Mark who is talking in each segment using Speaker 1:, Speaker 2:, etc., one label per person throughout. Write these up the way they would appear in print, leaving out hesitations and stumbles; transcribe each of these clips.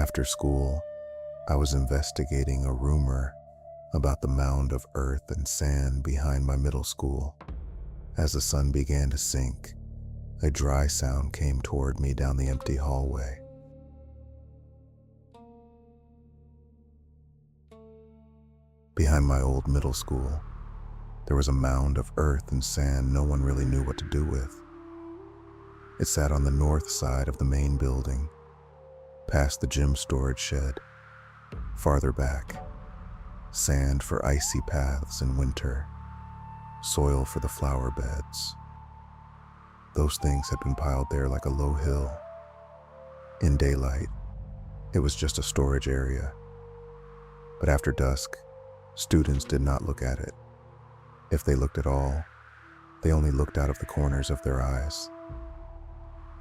Speaker 1: After school, I was investigating a rumor about the mound of earth and sand behind my middle school. As the sun began to sink, a dry sound came toward me down the empty hallway. Behind my old middle school, there was a mound of earth and sand no one really knew what to do with. It sat on the north side of the main building, past the gym storage shed. Farther back, sand for icy paths in winter, soil for the flower beds. Those things had been piled there like a low hill. In daylight, it was just a storage area. But after dusk, students did not look at it. If they looked at all, they only looked out of the corners of their eyes.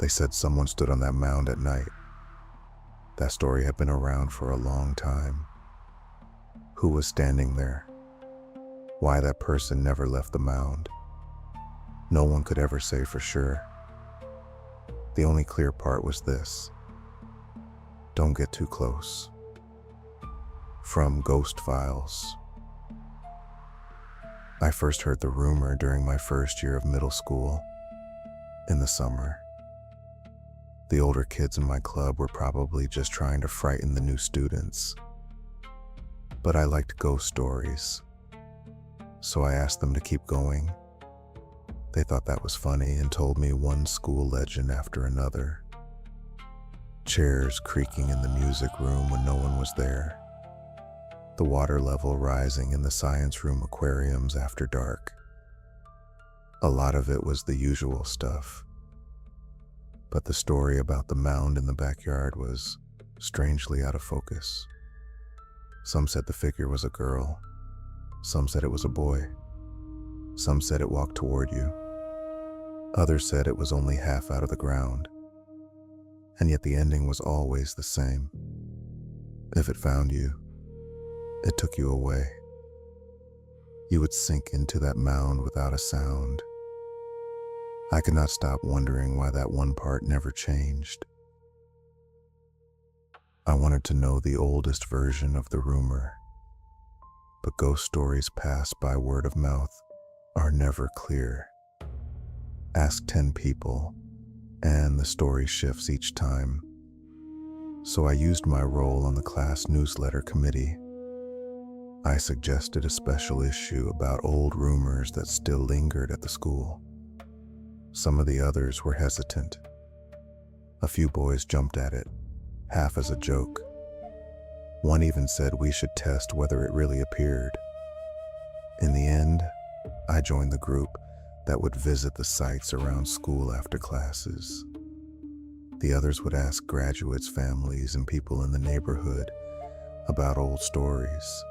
Speaker 1: They said someone stood on that mound at night. That story had been around for a long time. Who was standing there? Why that person never left the mound? No one could ever say for sure. The only clear part was this: don't get too close. From Ghost Files. I first heard the rumor during my first year of middle school, in the summer. The older kids in my club were probably just trying to frighten the new students. But I liked ghost stories, so I asked them to keep going. They thought that was funny and told me one school legend after another. Chairs creaking in the music room when no one was there. The water level rising in the science room aquariums after dark. A lot of it was the usual stuff. But the story about the mound in the backyard was strangely out of focus. Some said the figure was a girl. Some said it was a boy. Some said it walked toward you. Others said it was only half out of the ground. And yet the ending was always the same. If it found you, it took you away. You would sink into that mound without a sound. I could not stop wondering why that one part never changed. I wanted to know the oldest version of the rumor, but ghost stories passed by word of mouth are never clear. Ask 10 people, and the story shifts each time. So I used my role on the class newsletter committee. I suggested a special issue about old rumors that still lingered at the school. Some of the others were hesitant. A few boys jumped at it, half as a joke. One even said we should test whether it really appeared. In the end, I joined the group that would visit the sites around school after classes. The others would ask graduates' families and people in the neighborhood about old stories.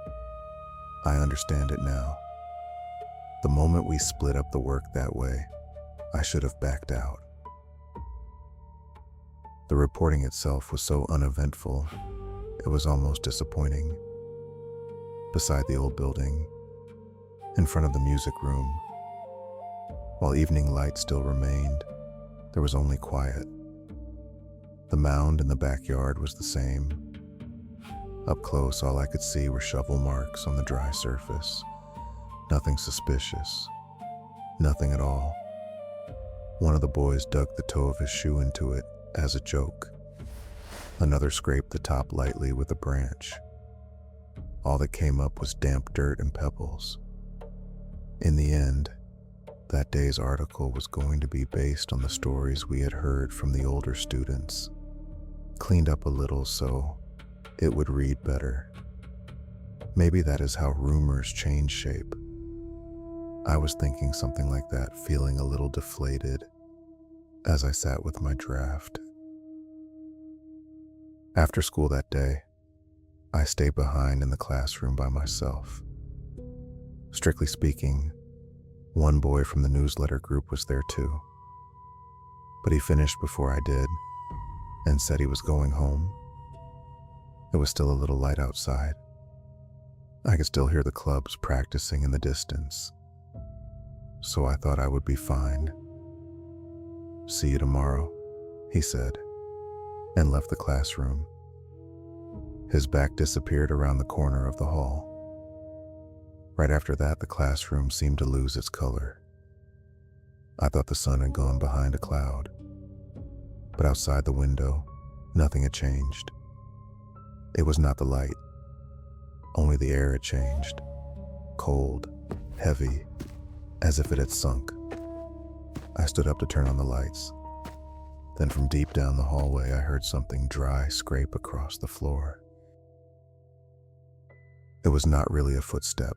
Speaker 1: I understand it now. The moment we split up the work that way, I should have backed out. The reporting itself was so uneventful, it was almost disappointing. Beside the old building, in front of the music room, while evening light still remained, there was only quiet. The mound in the backyard was the same. Up close, all I could see were shovel marks on the dry surface. Nothing suspicious. Nothing at all. One of the boys dug the toe of his shoe into it as a joke. Another scraped the top lightly with a branch. All that came up was damp dirt and pebbles. In the end, that day's article was going to be based on the stories we had heard from the older students, cleaned up a little so it would read better. Maybe that is how rumors change shape. I was thinking something like that, feeling a little deflated as I sat with my draft. After school that day, I stayed behind in the classroom by myself. Strictly speaking, one boy from the newsletter group was there too. But he finished before I did and said he was going home. It was still a little light outside. I could still hear the clubs practicing in the distance, so I thought I would be fine. "See you tomorrow," he said, and left the classroom. His back disappeared around the corner of the hall. Right after that, the classroom seemed to lose its color. I thought the sun had gone behind a cloud. But outside the window, nothing had changed. It was not the light. Only the air had changed. Cold, heavy, as if it had sunk. I stood up to turn on the lights. Then from deep down the hallway, I heard something dry scrape across the floor. It was not really a footstep.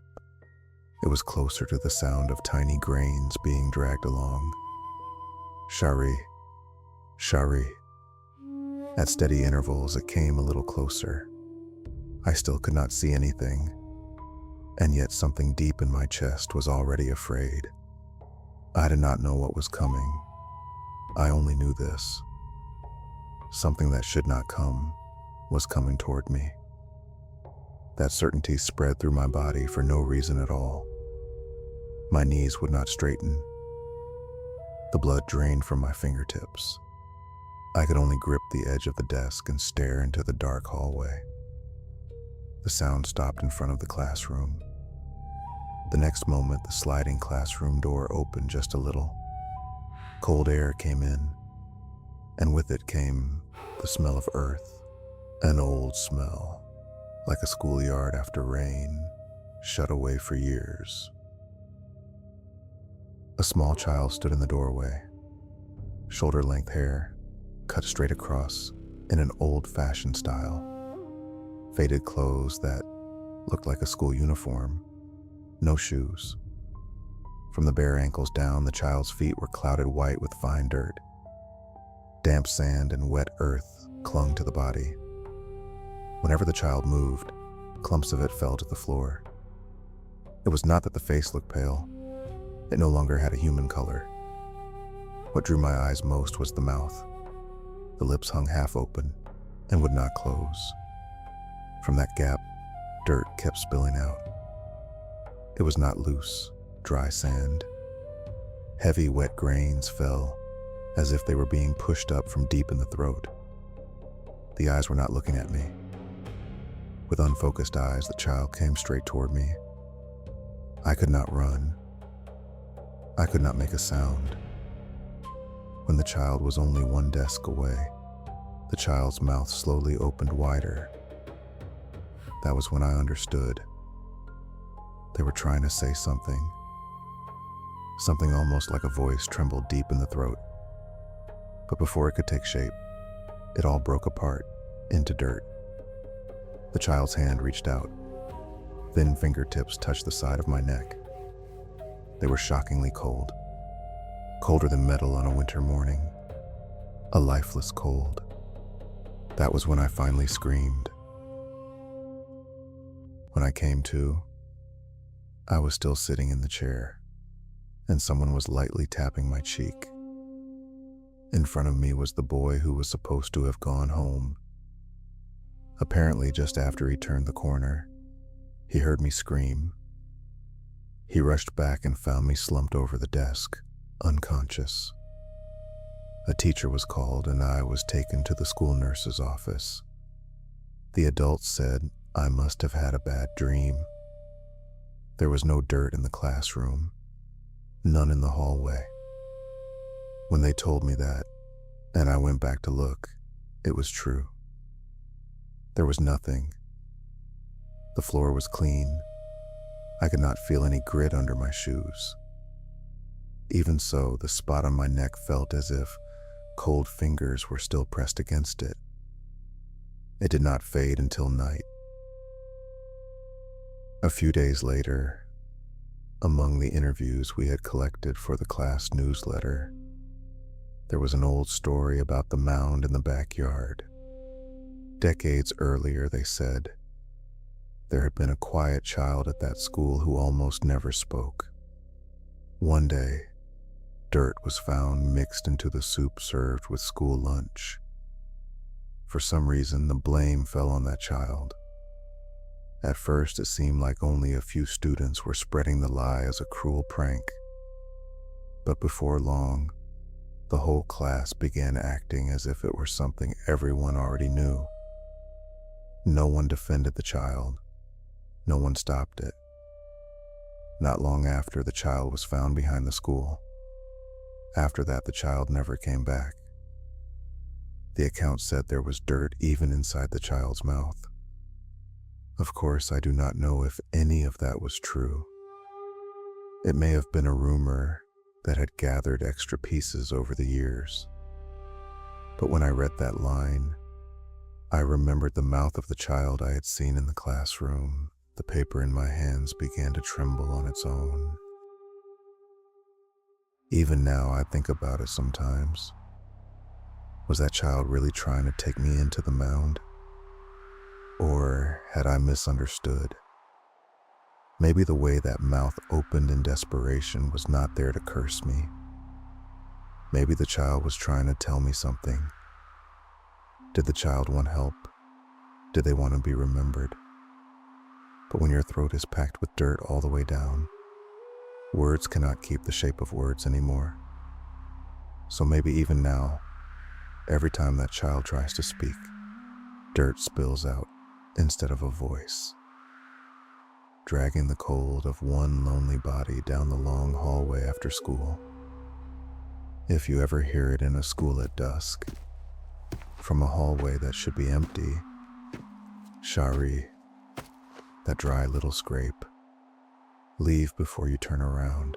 Speaker 1: It was closer to the sound of tiny grains being dragged along. Shari, Shari. At steady intervals, it came a little closer. I still could not see anything, and yet something deep in my chest was already afraid. I did not know what was coming. I only knew this. Something that should not come was coming toward me. That certainty spread through my body for no reason at all. My knees would not straighten. The blood drained from my fingertips. I could only grip the edge of the desk and stare into the dark hallway. The sound stopped in front of the classroom. The next moment, the sliding classroom door opened just a little. Cold air came in, and with it came the smell of earth, an old smell, like a schoolyard after rain, shut away for years. A small child stood in the doorway, shoulder-length hair, cut straight across in an old-fashioned style, faded clothes that looked like a school uniform, no shoes. From the bare ankles down, the child's feet were clouded white with fine dirt. Damp sand and wet earth clung to the body. Whenever the child moved, clumps of it fell to the floor. It was not that the face looked pale. It no longer had a human color. What drew my eyes most was the mouth. The lips hung half open and would not close. From that gap, dirt kept spilling out. It was not loose, dry sand. Heavy, wet grains fell as if they were being pushed up from deep in the throat. The eyes were not looking at me. With unfocused eyes, the child came straight toward me. I could not run. I could not make a sound. When the child was only one desk away, the child's mouth slowly opened wider. That was when I understood. They were trying to say something. Something almost like a voice trembled deep in the throat. But before it could take shape, it all broke apart into dirt. The child's hand reached out. Thin fingertips touched the side of my neck. They were shockingly cold. Colder than metal on a winter morning. A lifeless cold. That was when I finally screamed. When I came to, I was still sitting in the chair, and someone was lightly tapping my cheek. In front of me was the boy who was supposed to have gone home. Apparently, just after he turned the corner, he heard me scream. He rushed back and found me slumped over the desk, unconscious. A teacher was called, and I was taken to the school nurse's office. The adults said I must have had a bad dream. There was no dirt in the classroom, none in the hallway. When they told me that, and I went back to look, it was true. There was nothing. The floor was clean. I could not feel any grit under my shoes. Even so, the spot on my neck felt as if cold fingers were still pressed against it. It did not fade until night. A few days later, among the interviews we had collected for the class newsletter, there was an old story about the mound in the backyard. Decades earlier, they said, there had been a quiet child at that school who almost never spoke. One day, dirt was found mixed into the soup served with school lunch. For some reason, the blame fell on that child. At first, it seemed like only a few students were spreading the lie as a cruel prank. But before long, the whole class began acting as if it were something everyone already knew. No one defended the child. No one stopped it. Not long after, the child was found behind the school. After that, the child never came back. The account said there was dirt even inside the child's mouth. Of course, I do not know if any of that was true. It may have been a rumor that had gathered extra pieces over the years. But when I read that line, I remembered the mouth of the child I had seen in the classroom. The paper in my hands began to tremble on its own. Even now, I think about it sometimes. Was that child really trying to take me into the mound? Or had I misunderstood? Maybe the way that mouth opened in desperation was not there to curse me. Maybe the child was trying to tell me something. Did the child want help? Did they want to be remembered? But when your throat is packed with dirt all the way down, words cannot keep the shape of words anymore. So maybe even now, every time that child tries to speak, dirt spills out instead of a voice, dragging the cold of one lonely body down the long hallway after school. If you ever hear it in a school at dusk, from a hallway that should be empty, Shari, that dry little scrape, leave before you turn around.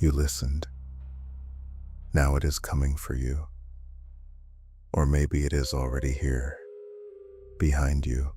Speaker 1: You listened. Now it is coming for you. Or maybe it is already here, behind you.